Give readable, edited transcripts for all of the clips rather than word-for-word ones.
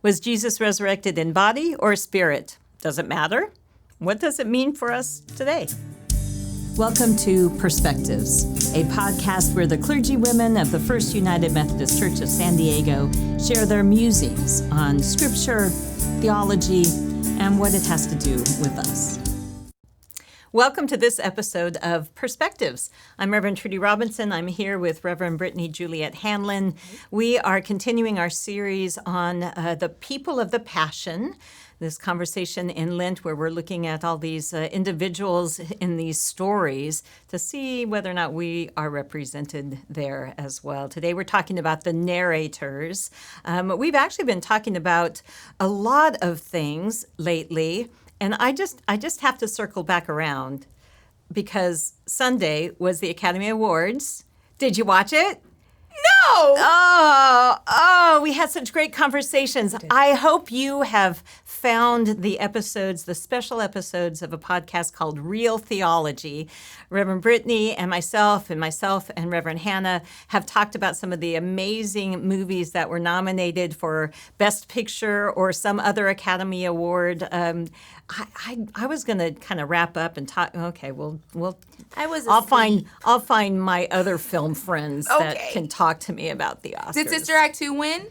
Was Jesus resurrected in body or spirit? Does it matter? What does it mean for us today? Welcome to Perspectives, a podcast where the clergy women of the First United Methodist Church of San Diego share their musings on scripture, theology, and what it has to do with us. Welcome to this episode of Perspectives. I'm Reverend Trudy Robinson. I'm here with Reverend Brittany Juliette Hanlin. We are continuing our series on the people of the Passion, this conversation in Lent where we're looking at all these individuals in these stories to see whether or not we are represented there as well. Today we're talking about the narrators. We've actually been talking about a lot of things lately. And I just have to circle back around because Sunday was the Academy Awards. Did you watch it? No! Oh, we had such great conversations. I hope you have found the episodes, the special episodes of a podcast called Real Theology. Reverend Brittany and myself and Reverend Hannah have talked about some of the amazing movies that were nominated for Best Picture or some other Academy Award. I was going to kind of wrap up and talk. Okay, I'll find my other film friends that can talk to me about the Oscars. Did Sister Act 2 win?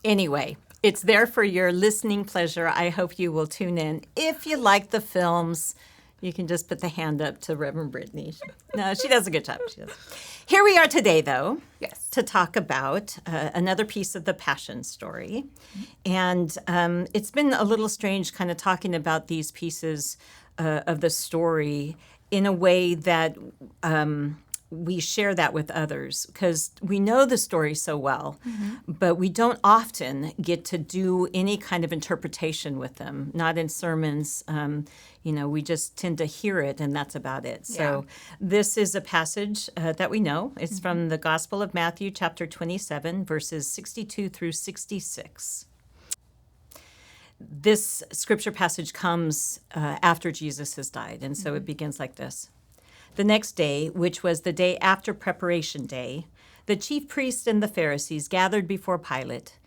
Anyway, it's there for your listening pleasure. I hope you will tune in. If you like the films, you can just put the hand up to Reverend Brittany. No, she does a good job. She does. Here we are today, though, to talk about another piece of the Passion story. And it's been a little strange kind of talking about these pieces of the story in a way that we share that with others because we know the story so well, but we don't often get to do any kind of interpretation with them, not in sermons. We just tend to hear it, and that's about it. Yeah. So this is a passage that we know. It's from the Gospel of Matthew, chapter 27, verses 62 through 66. This scripture passage comes after Jesus has died, and so it begins like this. The next day, which was the day after Preparation Day, the chief priests and the Pharisees gathered before Pilate.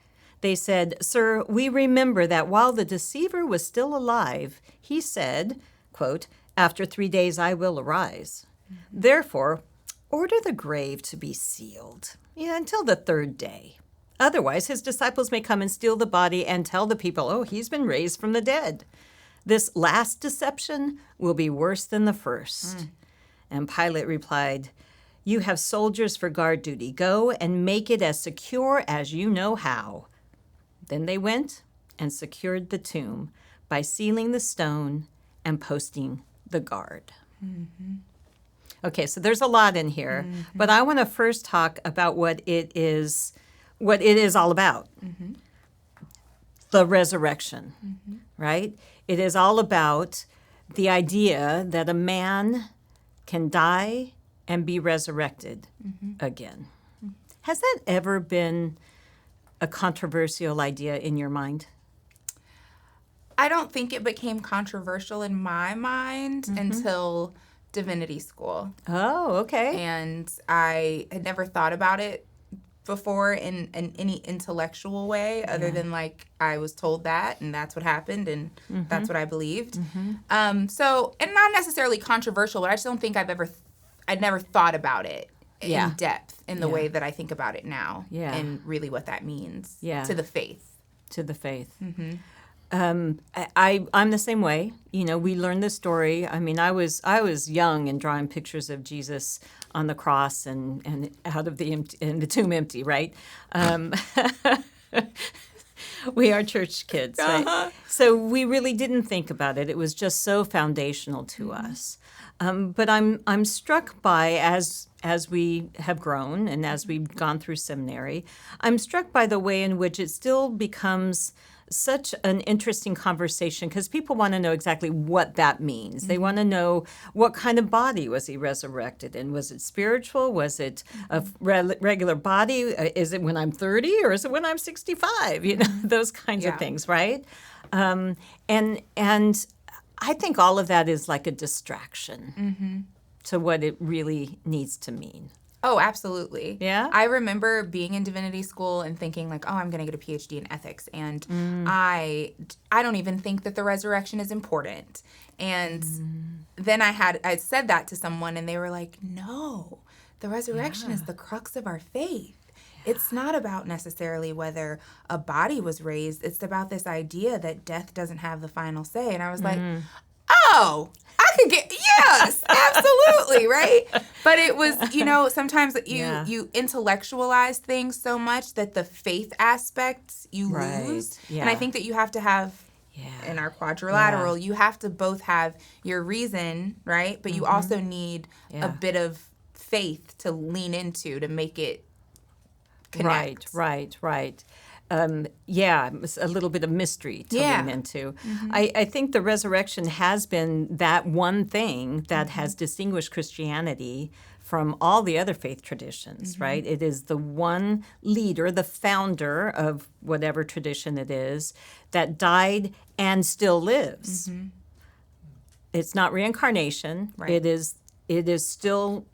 They said, "Sir, we remember that while the deceiver was still alive, he said, quote, 'After 3 days I will arise.' Therefore, order the grave to be sealed until the third day. Otherwise, his disciples may come and steal the body and tell the people, 'Oh, he's been raised from the dead.' This last deception will be worse than the first." And Pilate replied, "You have soldiers for guard duty. Go and make it as secure as you know how." Then they went and secured the tomb by sealing the stone and posting the guard. Okay, so there's a lot in here, but I want to first talk about what it is all about. The resurrection, right? It is all about the idea that a man can die and be resurrected again. Has that ever been a controversial idea in your mind? I don't think it became controversial in my mind until divinity school. Oh, okay. And I had never thought about it before in any intellectual way other than like I was told that and that's what happened and that's what I believed. So, and not necessarily controversial, but I just don't think I'd never thought about it in depth in the way that I think about it now and really what that means to the faith. To the faith. I'm the same way. We learned this story. I mean, I was young and drawing pictures of Jesus on the cross and out of the tomb empty, right? We are church kids, right? So we really didn't think about it. It was just so foundational to us. But I'm struck by as we have grown and as we've gone through seminary, I'm struck by the way in which it still becomes such an interesting conversation because people want to know exactly what that means. They want to know what kind of body was he resurrected in? Was it spiritual? Was it a regular body? Is it when I'm 30 or is it when I'm 65? Those kinds of things, right? And I think all of that is like a distraction to what it really needs to mean. Oh, absolutely. Yeah? I remember being in divinity school and thinking like, oh, I'm going to get a PhD in ethics. And I don't even think that the resurrection is important. And then I said that to someone and they were like, no, the resurrection is the crux of our faith. It's not about necessarily whether a body was raised. It's about this idea that death doesn't have the final say. And I was like, oh, I could get, yes, absolutely, right? But it was, sometimes you intellectualize things so much that the faith aspects you lose. Yeah. And I think that you have to have, in our quadrilateral, you have to both have your reason, right? But you also need a bit of faith to lean into to make it connect. Right. It's a little bit of mystery to lean into. I think the resurrection has been that one thing that has distinguished Christianity from all the other faith traditions, right? It is the one leader, the founder of whatever tradition it is, that died and still lives. It's not reincarnation. Right. It is still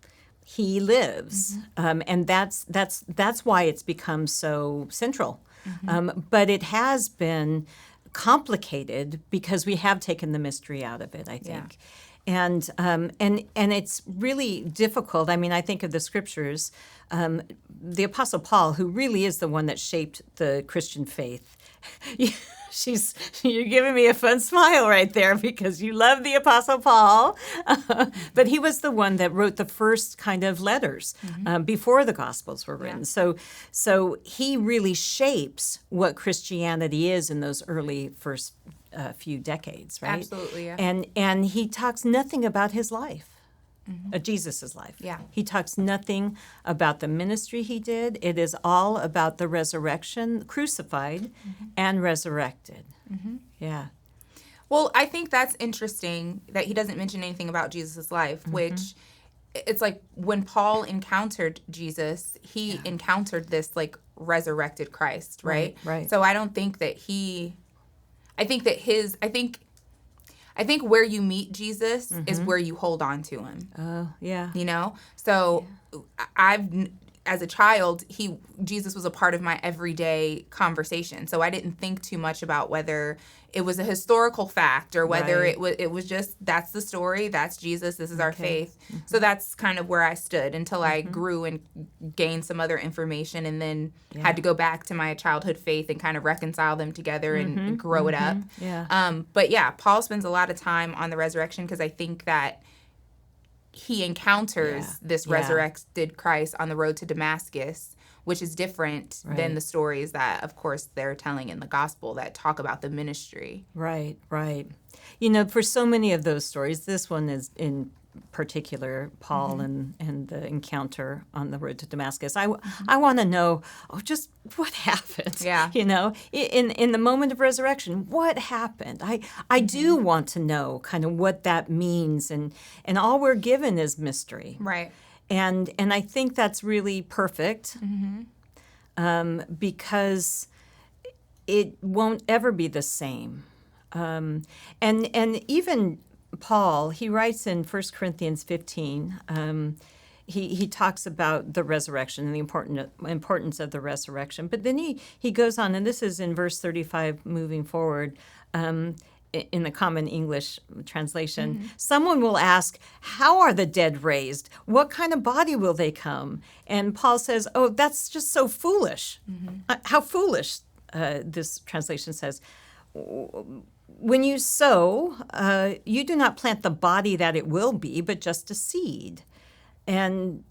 he lives, and that's why it's become so central. But it has been complicated because we have taken the mystery out of it, I think. And it's really difficult. I mean, I think of the scriptures, the Apostle Paul, who really is the one that shaped the Christian faith. You're giving me a fun smile right there because you love the Apostle Paul. But he was the one that wrote the first kind of letters before the Gospels were written. So he really shapes what Christianity is in those early first few decades, right? Absolutely, yeah. And he talks nothing about his life. Jesus' life. Yeah. He talks nothing about the ministry he did. It is all about the resurrection, crucified and resurrected. Yeah. Well, I think that's interesting that he doesn't mention anything about Jesus' life, which it's like when Paul encountered Jesus, he encountered this like resurrected Christ, right? Right. So I don't think that I think where you meet Jesus is where you hold on to him. Oh, yeah. So as a child, Jesus was a part of my everyday conversation. So I didn't think too much about whether it was a historical fact or whether it was just, that's the story, that's Jesus, this is our faith. So that's kind of where I stood until I grew and gained some other information and then had to go back to my childhood faith and kind of reconcile them together and grow it up. Yeah. But yeah, Paul spends a lot of time on the resurrection because I think that he encounters this resurrected Christ on the road to Damascus, which is different than the stories that, of course, they're telling in the gospel that talk about the ministry. Right. For so many of those stories, this one is in particular, Paul and the encounter on the road to Damascus. I want to know, just what happened? Yeah. In the moment of resurrection, what happened? I do want to know kind of what that means, and all we're given is mystery. Right. And I think that's really perfect because it won't ever be the same. And even Paul, he writes in 1 Corinthians 15, he talks about the resurrection and the importance of the resurrection. But then he goes on, and this is in verse 35 moving forward, in the Common English translation. Someone will ask, how are the dead raised? What kind of body will they come? And Paul says, that's just so foolish. How foolish, this translation says. When you sow, you do not plant the body that it will be, but just a seed. And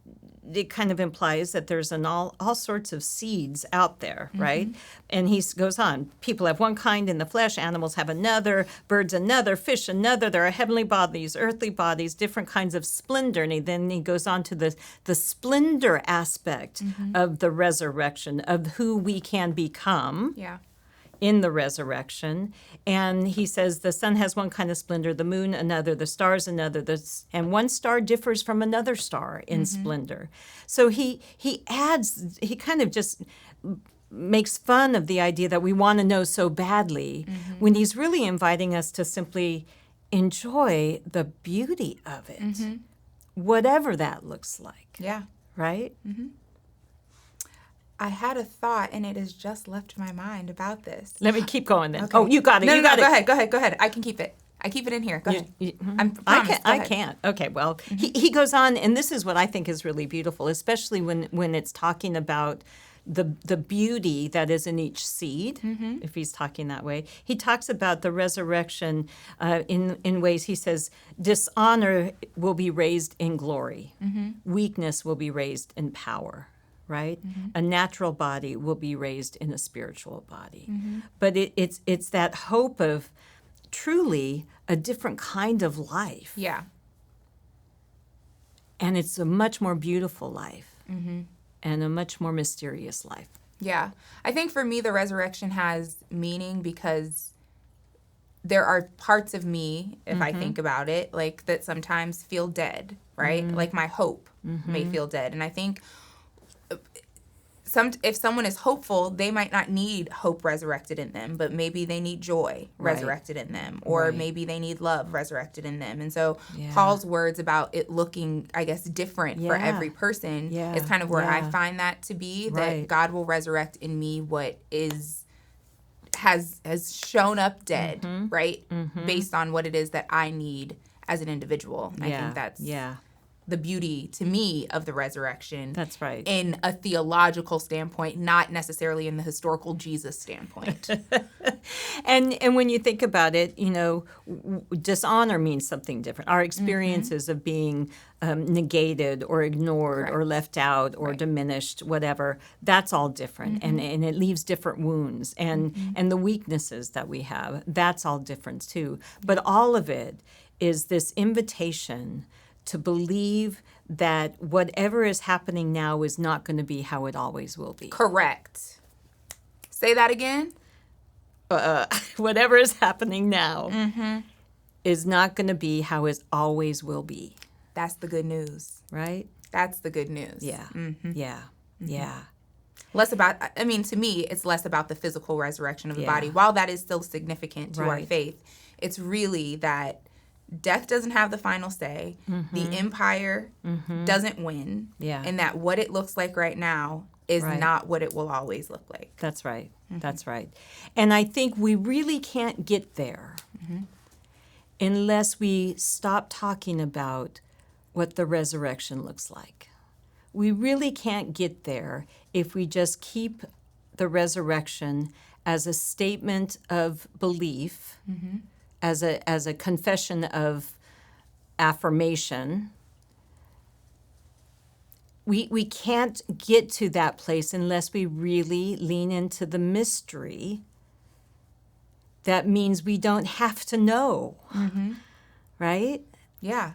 it kind of implies that there's all sorts of seeds out there, right? And he goes on, people have one kind in the flesh, animals have another, birds another, fish another. There are heavenly bodies, earthly bodies, different kinds of splendor. And then he goes on to the splendor aspect of the resurrection, of who we can become. Yeah. In the resurrection. And he says the sun has one kind of splendor, the moon another, the stars another, and one star differs from another star in splendor. So he kind of just makes fun of the idea that we want to know so badly when he's really inviting us to simply enjoy the beauty of it, whatever that looks like. Yeah. right? I had a thought, and it has just left my mind about this. Let me keep going then. Okay. Oh, you got it. No, you got it. Go ahead. I can keep it. I keep it in here. Go ahead. I can't. Okay, well, he goes on, and this is what I think is really beautiful, especially when it's talking about the beauty that is in each seed, if he's talking that way. He talks about the resurrection in ways, he says, dishonor will be raised in glory. Weakness will be raised in power. Right? A natural body will be raised in a spiritual body. But it's that hope of truly a different kind of life. Yeah. And it's a much more beautiful life and a much more mysterious life. Yeah. I think for me, the resurrection has meaning because there are parts of me, if I think about it, like that sometimes feel dead, right? Like my hope may feel dead. And I think if someone is hopeful, they might not need hope resurrected in them, but maybe they need joy resurrected in them, or maybe they need love resurrected in them. And so Paul's words about it looking, I guess, different for every person is kind of where I find that to be, that God will resurrect in me what has shown up dead, right? Based on what it is that I need as an individual. And I think that's the beauty to me of the resurrection. That's right. In a theological standpoint, not necessarily in the historical Jesus standpoint. And when you think about it, dishonor means something different. Our experiences of being negated or ignored or left out or diminished, whatever, that's all different. And it leaves different wounds. And the weaknesses that we have, that's all different too. But all of it is this invitation to believe that whatever is happening now is not going to be how it always will be. Correct. Say that again. Whatever is happening now is not going to be how it always will be. That's the good news. Right? That's the good news. Yeah. Yeah. Less about, to me, it's less about the physical resurrection of the body. While that is still significant to our faith, it's really that death doesn't have the final say. The empire doesn't win. And that what it looks like right now is not what it will always look like. That's right. That's right. And I think we really can't get there unless we stop talking about what the resurrection looks like. We really can't get there if we just keep the resurrection as a statement of belief, as a confession of affirmation. We can't get to that place unless we really lean into the mystery. That means we don't have to know, right? Yeah.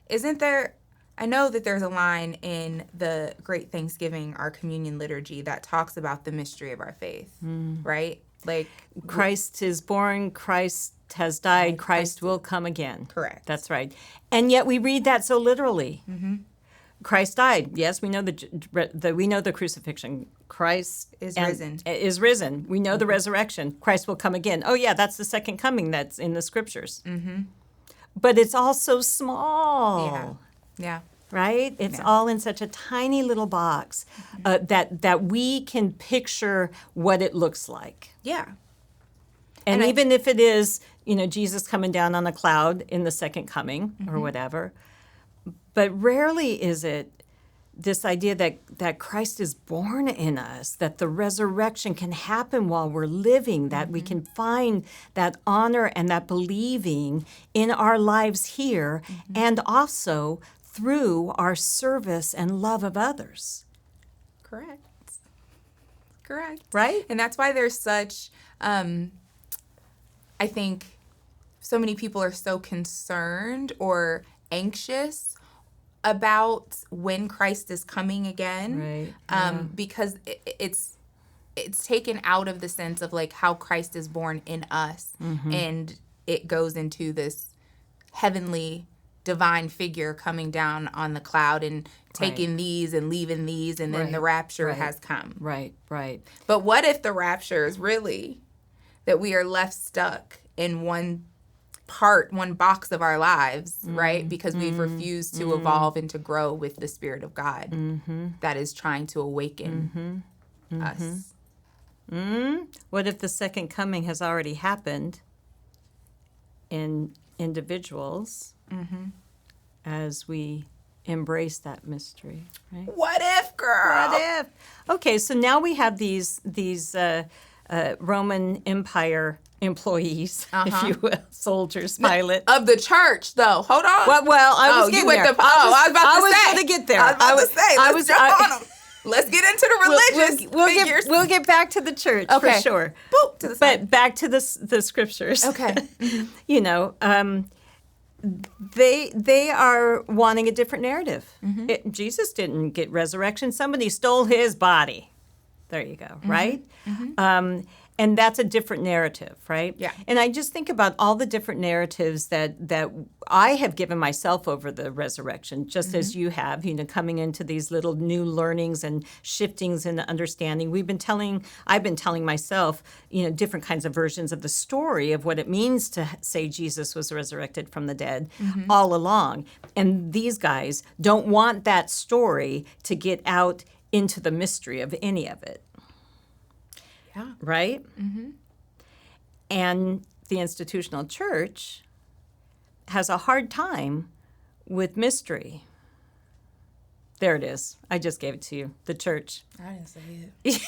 Isn't there, I know that there's a line in the Great Thanksgiving, our communion liturgy, that talks about the mystery of our faith, right? Like Christ is born, Christ has died, Christ will come again. Correct. That's right. And yet we read that so literally. Christ died. Yes, we know we know the crucifixion. Christ is risen. We know the resurrection. Christ will come again. Oh yeah, that's the second coming that's in the scriptures. But it's all so small. Yeah. Right? It's all in such a tiny little box that we can picture what it looks like. Yeah. And even if it is, Jesus coming down on a cloud in the second coming or whatever, but rarely is it this idea that Christ is born in us, that the resurrection can happen while we're living, that we can find that honor and that believing in our lives here, and also through our service and love of others. Correct. Right? And that's why there's such, I think, so many people are so concerned or anxious about when Christ is coming again, because it's taken out of the sense of like how Christ is born in us, and it goes into this heavenly divine figure coming down on the cloud and taking these and leaving these, and then the rapture has come. Right. But what if the rapture is really that we are left stuck in one one box of our lives, right? Because we've refused to evolve and to grow with the Spirit of God that is trying to awaken us. What if the second coming has already happened in individuals as we embrace that mystery, right? What if, girl? What if? Okay, so now we have these Roman Empire employees, if you will, soldiers, pilot. Of the church, though. Hold on. Well, I was getting there. I was about to say. I was going to get there. I was about to say, let's jump on them. Let's get into the religious figures. We'll get back to the church for sure. Boop, to the side. But back to the scriptures. Okay. You know, they are wanting a different narrative. Jesus didn't get resurrection. Somebody stole his body. There you go, right? And that's a different narrative, right? Yeah. And I just think about all the different narratives that I have given myself over the resurrection, just as you have, you know, coming into these little new learnings and shiftings in understanding. I've been telling myself, you know, different kinds of versions of the story of what it means to say Jesus was resurrected from the dead all along. And these guys don't want that story to get out into the mystery of any of it. Yeah. Right? And the institutional church has a hard time with mystery. There it is. I just gave it to you. The church. I didn't say it.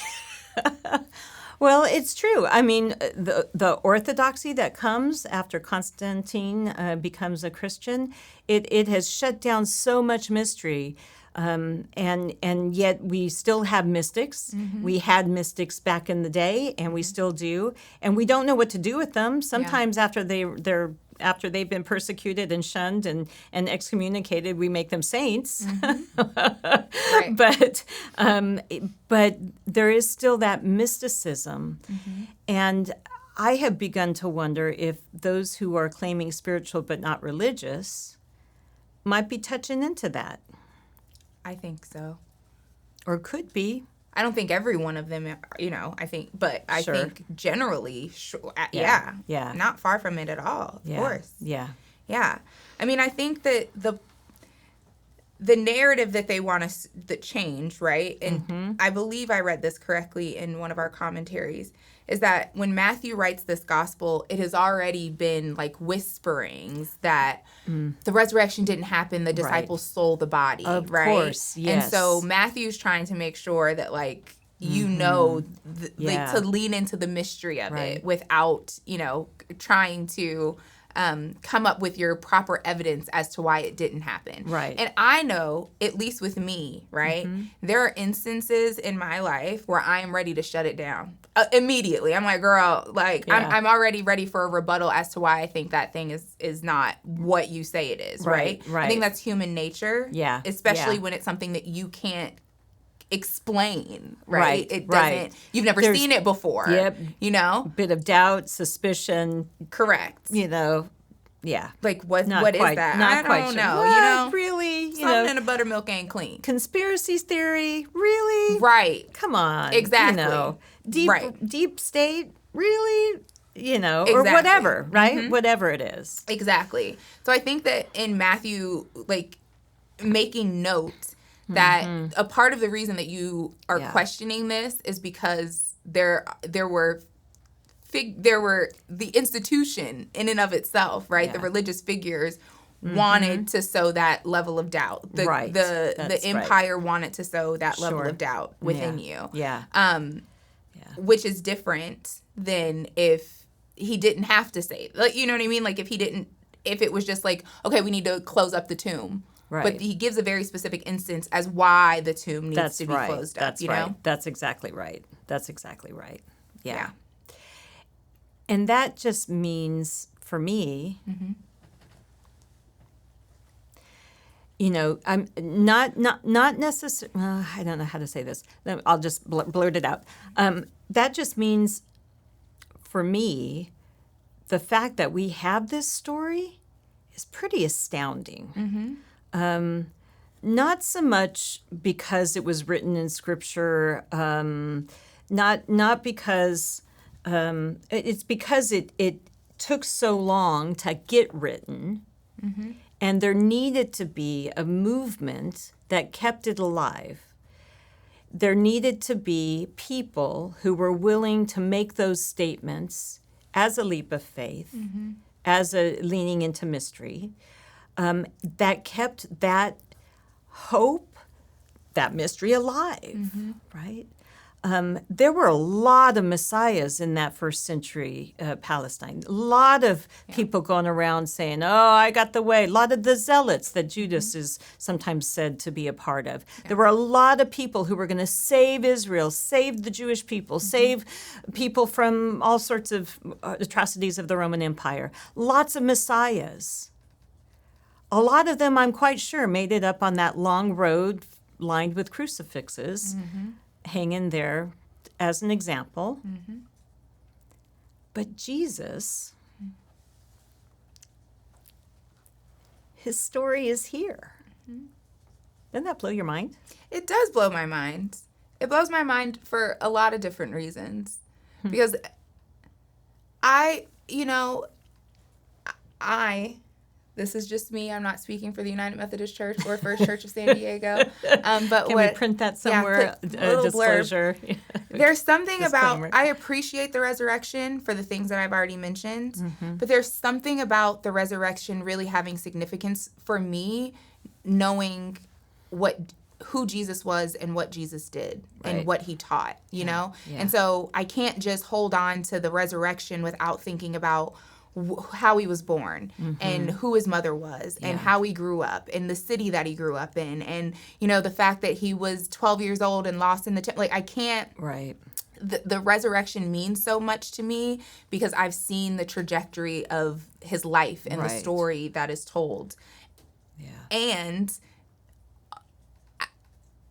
Well, it's true. I mean, the orthodoxy that comes after Constantine becomes a Christian, it has shut down so much mystery. And yet we still have mystics. We had mystics back in the day, and we still do. And we don't know what to do with them. Sometimes after they've been persecuted and shunned and excommunicated, we make them saints. Right. But there is still that mysticism. And I have begun to wonder if those who are claiming spiritual but not religious might be touching into that. I think so. Or could be. I don't think every one of them, you know, I think generally, Yeah. not far from it at all, of course. Yeah. Yeah. I mean, I think that the narrative that they want us to change, right? And I believe I read this correctly in one of our commentaries, is that when Matthew writes this gospel, it has already been like whisperings that the resurrection didn't happen, the disciples stole the body, of right? course, yes. And so Matthew's trying to make sure that like, you know, like to lean into the mystery of it without, you know, trying to come up with your proper evidence as to why it didn't happen. Right. And I know, at least with me, right, there are instances in my life where I am ready to shut it down immediately. I'm like, girl, like, I'm already ready for a rebuttal as to why I think that thing is not what you say it is, right? I think that's human nature. Yeah. Especially when it's something that you can't explain, right? It doesn't, right. You've never seen it before. Yep. You know? Bit of doubt, suspicion. Correct. You know, yeah. Like, what is quite, that? Not I quite don't sure. know, Well, you know? Really, you Something know. in the buttermilk ain't clean. Conspiracy theory, really? Right. Come on. Exactly. You know, deep state, really? You know, Exactly. or whatever, right? Whatever it is. Exactly. So I think that in Matthew, like, making note that a part of the reason that you are questioning this is because there were the institution in and of itself, right? The religious figures wanted to sow that level of doubt. The empire wanted to sow that level of doubt within you. Yeah. Which is different than if he didn't have to say it. Like, you know what I mean? Like if it was just like, okay, we need to close up the tomb. Right. But he gives a very specific instance as why the tomb needs to be closed up. That's you right. know? That's exactly right. Yeah. And that just means, for me, you know, I'm not necessarily, I don't know how to say this. I'll just blurt it out. That just means, for me, the fact that we have this story is pretty astounding. Not so much because it was written in Scripture, not because it's because it took so long to get written, and there needed to be a movement that kept it alive. There needed to be people who were willing to make those statements as a leap of faith, as a leaning into mystery, that kept that hope, that mystery alive, right? There were a lot of messiahs in that first century Palestine. A lot of people going around saying, oh, I got the way. A lot of the zealots that Judas is sometimes said to be a part of. There were a lot of people who were going to save Israel, save the Jewish people, save people from all sorts of atrocities of the Roman Empire. Lots of messiahs. A lot of them, I'm quite sure, made it up on that long road lined with crucifixes, hanging there as an example. But Jesus, his story is here. Doesn't that blow your mind? It does blow my mind. It blows my mind for a lot of different reasons. Because this is just me. I'm not speaking for the United Methodist Church or First Church of San Diego. But Can we print that somewhere? Yeah, disclosure. There's something Disclaimer. about, I appreciate the resurrection for the things that I've already mentioned, but there's something about the resurrection really having significance for me, knowing who Jesus was and what Jesus did and what he taught, you know? Yeah. And so I can't just hold on to the resurrection without thinking about how he was born and who his mother was and how he grew up and the city that he grew up in and, the fact that he was 12 years old and lost in the temple. Like, I can't. Right. The resurrection means so much to me because I've seen the trajectory of his life and the story that is told. Yeah. And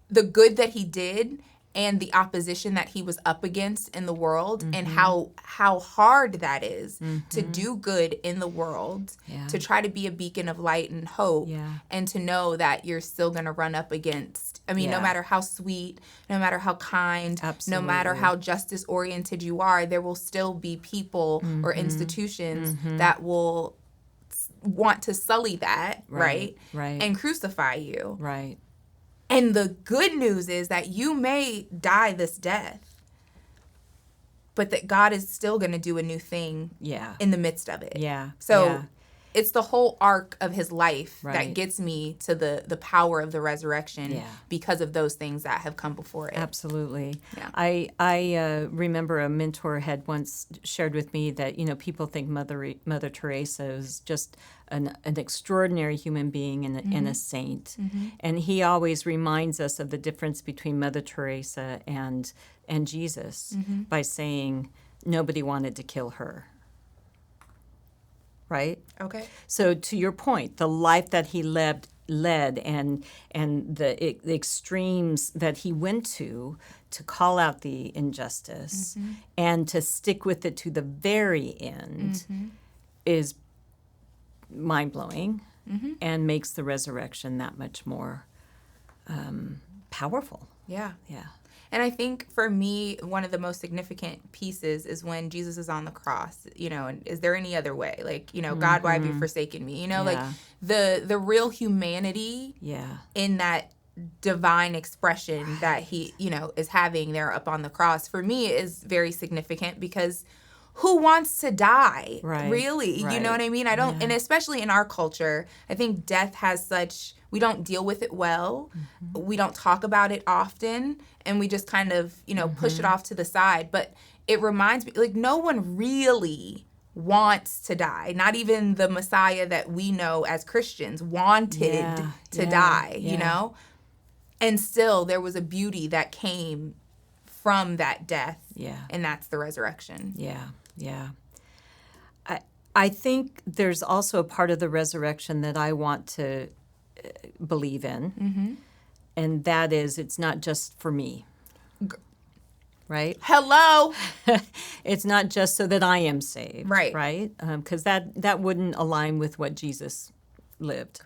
the good that he did and the opposition that he was up against in the world and how hard that is to do good in the world, to try to be a beacon of light and hope, and to know that you're still going to run up against, no matter how sweet, no matter how kind, no matter how justice-oriented you are, there will still be people or institutions that will want to sully that, right? And crucify you. Right. And the good news is that you may die this death, but that God is still going to do a new thing in the midst of it. Yeah. So it's the whole arc of his life that gets me to the power of the resurrection because of those things that have come before it. Absolutely. Yeah. I remember a mentor had once shared with me that, people think Mother Teresa is just an extraordinary human being and a saint. And he always reminds us of the difference between Mother Teresa and Jesus by saying nobody wanted to kill her. Right? Okay. So to your point, the life that he led and the extremes that he went to call out the injustice and to stick with it to the very end is mind-blowing and makes the resurrection that much more powerful. Yeah. Yeah. And I think for me, one of the most significant pieces is when Jesus is on the cross, and is there any other way? Like, God, why have you forsaken me? Like the real humanity in that divine expression that he, is having there up on the cross for me is very significant because who wants to die? Really? Right. You know what I mean? I don't, and especially in our culture, I think death has we don't deal with it well. We don't talk about it often. And we just kind of, push it off to the side. But it reminds me, like, no one really wants to die. Not even the Messiah that we know as Christians wanted to die, you know? And still there was a beauty that came from that death. Yeah. And that's the resurrection. Yeah. Yeah. I think there's also a part of the resurrection that I want to believe in, and that is it's not just for me, right? Hello! It's not just so that I am saved, right? Right? Because that wouldn't align with what Jesus lived.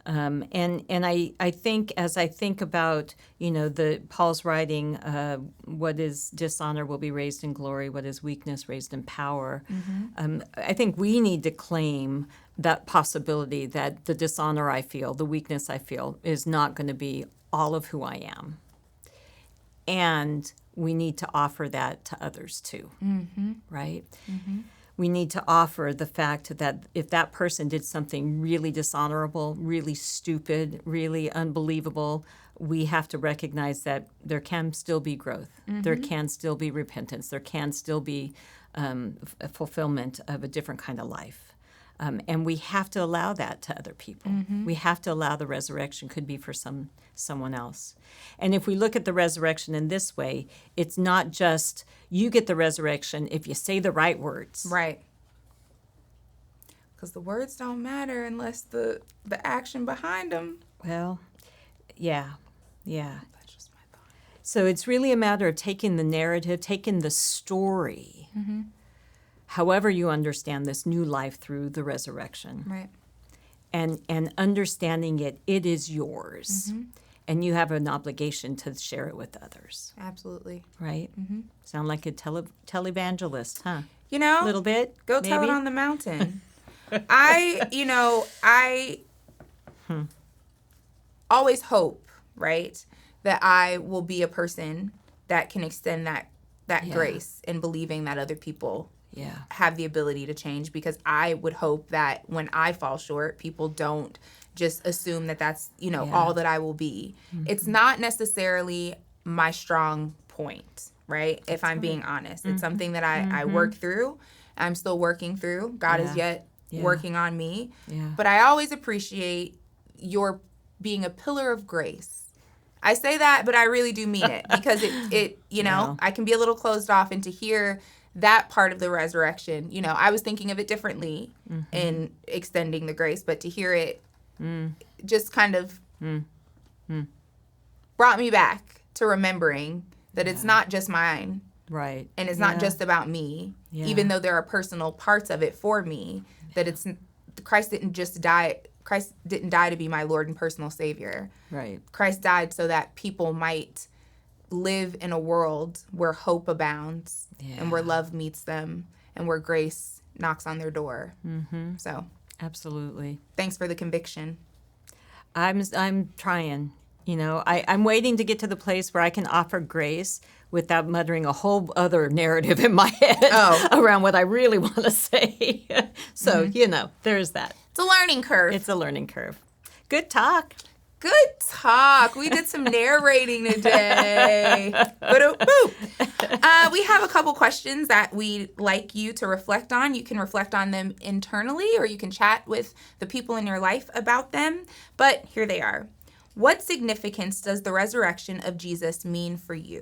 And I think, as I think about, the Paul's writing, what is dishonor will be raised in glory, what is weakness raised in power. I think we need to claim that possibility that the dishonor I feel, the weakness I feel, is not going to be all of who I am. And we need to offer that to others too, right? We need to offer the fact that if that person did something really dishonorable, really stupid, really unbelievable, we have to recognize that there can still be growth. There can still be repentance. There can still be a fulfillment of a different kind of life. And we have to allow that to other people. We have to allow the resurrection could be for someone else. And if we look at the resurrection in this way, it's not just you get the resurrection if you say the right words. Right. Because the words don't matter unless the action behind them. Well, yeah. That's just my thought. So it's really a matter of taking the narrative, taking the story, however you understand this new life through the resurrection. Right. And understanding it is yours. And you have an obligation to share it with others. Absolutely. Right? Sound like a televangelist, huh? A little bit? Go maybe? tell it on the mountain. I always hope, right, that I will be a person that can extend that grace in believing that other people have the ability to change, because I would hope that when I fall short, people don't just assume that that's, all that I will be. It's not necessarily my strong point, right? If I'm being honest. It's something that I work through. I'm still working through. God is yet working on me. But I always appreciate your being a pillar of grace. I say that, but I really do mean it, because it I can be a little closed off, and to hear that part of the resurrection, I was thinking of it differently in extending the grace, but to hear it just kind of brought me back to remembering that it's not just mine. Right. And it's not just about me, even though there are personal parts of it for me, that it's Christ didn't die to be my Lord and personal Savior. Right. Christ died so that people might live in a world where hope abounds and where love meets them and where grace knocks on their door. So absolutely. Thanks for the conviction. I'm trying. I'm waiting to get to the place where I can offer grace without muttering a whole other narrative in my head around what I really want to say. So, there's that. It's a learning curve. It's a learning curve. Good talk. Good talk. We did some narrating today. We have a couple questions that we'd like you to reflect on. You can reflect on them internally, or you can chat with the people in your life about them. But here they are. What significance does the resurrection of Jesus mean for you?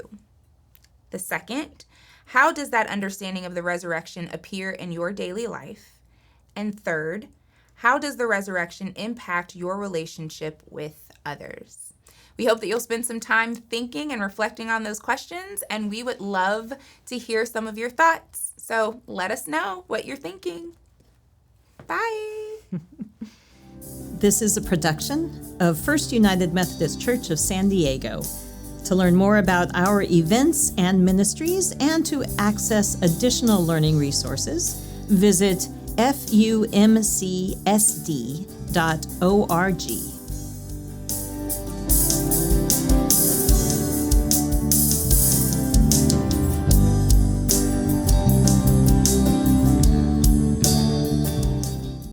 The second, how does that understanding of the resurrection appear in your daily life? And third, how does the resurrection impact your relationship with others? We hope that you'll spend some time thinking and reflecting on those questions, and we would love to hear some of your thoughts. So let us know what you're thinking. Bye. This is a production of First United Methodist Church of San Diego. To learn more about our events and ministries and to access additional learning resources, visit FUMCSD.org.